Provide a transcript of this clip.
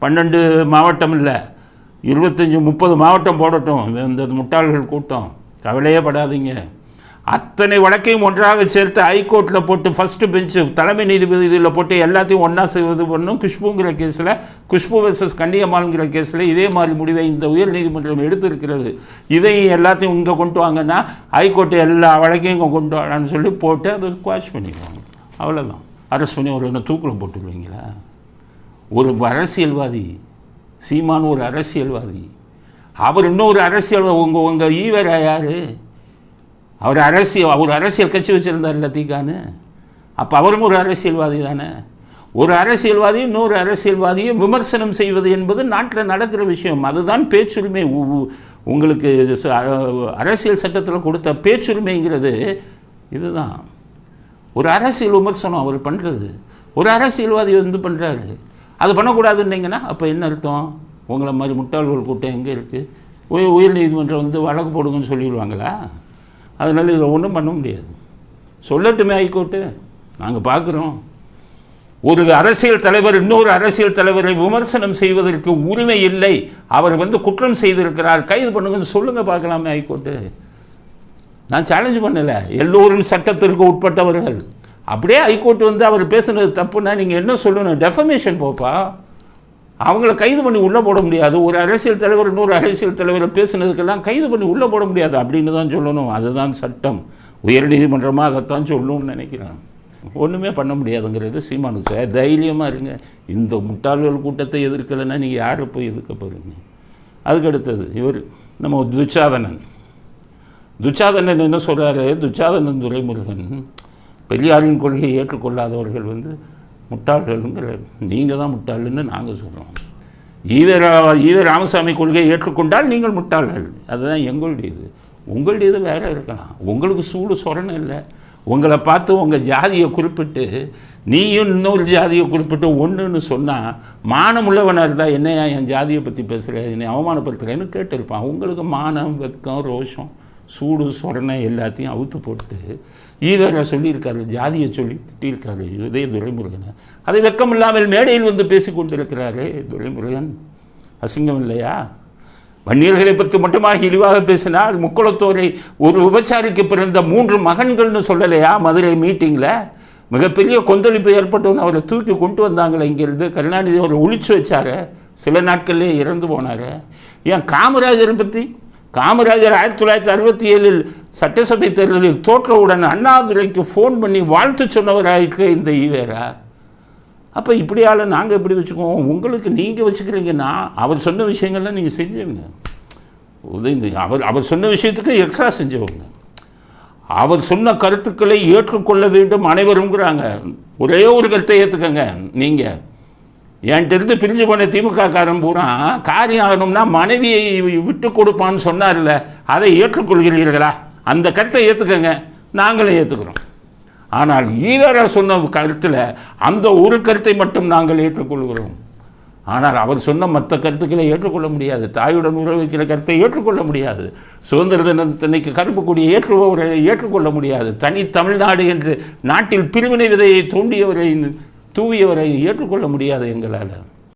12 மாவட்டம் இல்லை, 25 30 மாவட்டம் போடட்டும் இந்த முட்டாள்கள் கூட்டம், கவலையே படாதீங்க. அத்தனை வழக்கையும் ஒன்றாக சேர்த்து ஹைகோர்ட்டில் போட்டு ஃபஸ்ட்டு பெஞ்சு தலைமை நீதிபதி இதில் போட்டு எல்லாத்தையும் ஒன்றா இது பண்ணும். குஷ்புங்கிற கேஸில், குஷ்பு வெர்சஸ் கன்னியம்மாள்ங்கிற கேஸில் இதே மாதிரி முடிவை இந்த உயர் நீதிமன்றம் எடுத்திருக்கிறது. இதையும் எல்லாத்தையும் இங்கே கொண்டு வாங்கன்னா ஹைகோர்ட்டு எல்லா வழக்கையும் இங்கே கொண்டு வாங்கன்னு சொல்லி போட்டு அதை குவாஷ் பண்ணிடுவாங்க. அவ்வளோதான். அரெஸ்ட் பண்ணி ஒரு என்ன தூக்கில் போட்டுருவீங்களா? ஒரு அரசியல்வாதி சீமான் ஒரு அரசியல்வாதி, அவர் இன்னொரு அரசியல் உங்கள் ஈவரா யார்? அவர் அரசியல் கட்சி வச்சுருந்தார் லத்தீகான்னு. அப்போ அவரும் ஒரு அரசியல்வாதி தானே. ஒரு அரசியல்வாதி இன்னொரு அரசியல்வாதியை விமர்சனம் செய்வது என்பது நாட்டில் நடக்கிற விஷயம். அதுதான் பேச்சுரிமை. உங்களுக்கு அரசியல் சட்டத்தில் கொடுத்த பேச்சுரிமைங்கிறது இதுதான். ஒரு அரசியல் விமர்சனம் அவர் பண்ணுறது, ஒரு அரசியல்வாதி பண்ணுறாரு. அது பண்ணக்கூடாதுன்னீங்கன்னா அப்போ என்ன அர்த்தம்? உங்களை மாதிரி முட்டாள்கள் கூட்டம் எங்கே இருக்குது? உயர் நீதிமன்றம் வழக்கு போடுங்கன்னு சொல்லிடுவாங்களா? அதனால் இதில் ஒன்றும் பண்ண முடியாது. சொல்லட்டுமே ஹைகோர்ட்டு, நாங்கள் பார்க்குறோம். ஒரு அரசியல் தலைவர் இன்னொரு அரசியல் தலைவரை விமர்சனம் செய்வதற்கு உரிமை இல்லை, அவர் குற்றம் செய்திருக்கிறார், கைது பண்ணுங்கன்னு சொல்லுங்கள் பார்க்கலாமே ஹைகோர்ட்டு. நான் சேலஞ்சு பண்ணலை, எல்லோரும் சட்டத்திற்கு உட்பட்டவர்கள். அப்படியே ஹைகோர்ட்டு அவர் பேசுனது தப்புன்னா நீங்கள் என்ன சொல்லணும்? டெஃபமேஷன் போப்பா. அவங்கள கைது பண்ணி உள்ளே போட முடியாது. ஒரு அரசியல் தலைவர் இன்னொரு அரசியல் தலைவரை பேசுனதுக்கெல்லாம் கைது பண்ணி உள்ளே போட முடியாது அப்படின்னு தான் சொல்லணும். அதுதான் சட்டம். உயர் நீதிமன்றமாக அதைத்தான் சொல்லணும்னு நினைக்கிறேன். ஒன்றுமே பண்ண முடியாதுங்கிறது சீமானுக்கு. தைரியமாக இருங்க. இந்த முட்டாள்கள் கூட்டத்தை எதிர்க்கலைன்னா நீங்கள் யாரை போய் எதிர்க்க போகிறீங்க? அதுக்கடுத்தது இவர் நம்ம துச்சாதனன் என்ன சொல்கிறாரு? துச்சாதனன் துரைமுருகன் பெரியாரின் கொள்கையை ஏற்றுக்கொள்ளாதவர்கள் முட்டாள்களுங்கிற நீங்கள் தான் முட்டாள்னு நாங்கள் சொல்கிறோம். ஈவே ராமசாமி கொள்கையை ஏற்றுக்கொண்டால் நீங்கள் முட்டாள்கள். அதுதான் எங்களுடையது. உங்களுடையது வேறு இருக்கலாம். உங்களுக்கு சூடு சொரணம் இல்லை. உங்களை பார்த்து உங்கள் ஜாதியை குறிப்பிட்டு நீயும் இன்னொரு ஜாதியை குறிப்பிட்டு ஒன்றுன்னு சொன்னால் மானமுள்ளவனாக இருந்தால் என்னையா என் ஜாதியை பற்றி பேசுகிறேன், என்னை அவமானப்படுத்துகிறேன்னு கேட்டிருப்பான். உங்களுக்கு மானம், வெக்கம், ரோஷம், சூடு சொரணை எல்லாத்தையும் அவுத்து போட்டு ஈவேரா சொல்லியிருக்காரு, ஜாதியை சொல்லி திட்டியிருக்காரு இதே துரைமுருகனை. அதை வெக்கம் இல்லாமல் மேடையில் பேசி கொண்டிருக்கிறாரே துரைமுருகன். அசிங்கம் இல்லையா? வன்னியர்களை பற்றி மட்டுமாக இழிவாக பேசினார். முக்குளத்தோரை ஒரு விபச்சாரிக்கு பிறந்த 3 மகன்கள்னு சொல்லலையா மதுரை மீட்டிங்கில்? மிகப்பெரிய கொந்தளிப்பு ஏற்பட்டவன் அவரை தூக்கி கொண்டு வந்தாங்களே இங்கேருந்து. கருணாநிதி அவரை ஒழிச்சு வச்சார். சில நாட்கள்லேயே இறந்து போனார். ஏன் காமராஜரை பற்றி? காமராஜர் 1967 சட்டசபை தேர்தலில் தோற்றவுடன் அண்ணாதுரைக்கு ஃபோன் பண்ணி வாழ்த்து சொன்னவராயிருக்கு இந்த ஈவேரா. அப்போ இப்படியால் நாங்கள் எப்படி வச்சுக்குவோம்? உங்களுக்கு நீங்கள் வச்சுக்கிறீங்கன்னா அவர் சொன்ன விஷயங்கள்லாம் நீங்கள் செஞ்சவங்க. அவர் சொன்ன விஷயத்துக்கு எக்ஸ்ட்ரா செஞ்சவங்க. அவர் சொன்ன கருத்துக்களை ஏற்றுக்கொள்ள வேண்டும் அனைவருங்கிறாங்க. ஒரே ஒரு கருத்தை ஏற்றுக்கங்க. நீங்கள் என்கிட்ட பிரிஞ்சு போன திமுக காரன் பூரா காரியம் ஆகணும்னா மனைவியை விட்டு கொடுப்பான்னு சொன்னார்ல, அதை ஏற்றுக்கொள்கிறீர்களா? அந்த கருத்தை ஏற்றுக்கங்க, நாங்களே ஏற்றுக்கிறோம். ஆனால் ஈவேரா சொன்ன கருத்தில் அந்த ஒரு கருத்தை மட்டும் நாங்கள் ஏற்றுக்கொள்கிறோம். ஆனால் அவர் சொன்ன மற்ற கருத்துக்களை ஏற்றுக்கொள்ள முடியாது. தாயுடன் உறவு வைக்கிற கருத்தை ஏற்றுக்கொள்ள முடியாது. சுதந்திர தினத்தன்னைக்கு கருப்பு கொடியை ஏற்றுபவரை ஏற்றுக்கொள்ள முடியாது. தனி தமிழ்நாடு என்று நாட்டில் பிரிவினை விதையை தூண்டியவரை தூவியவரை ஏற்றுக்கொள்ள முடியாது எங்களால்.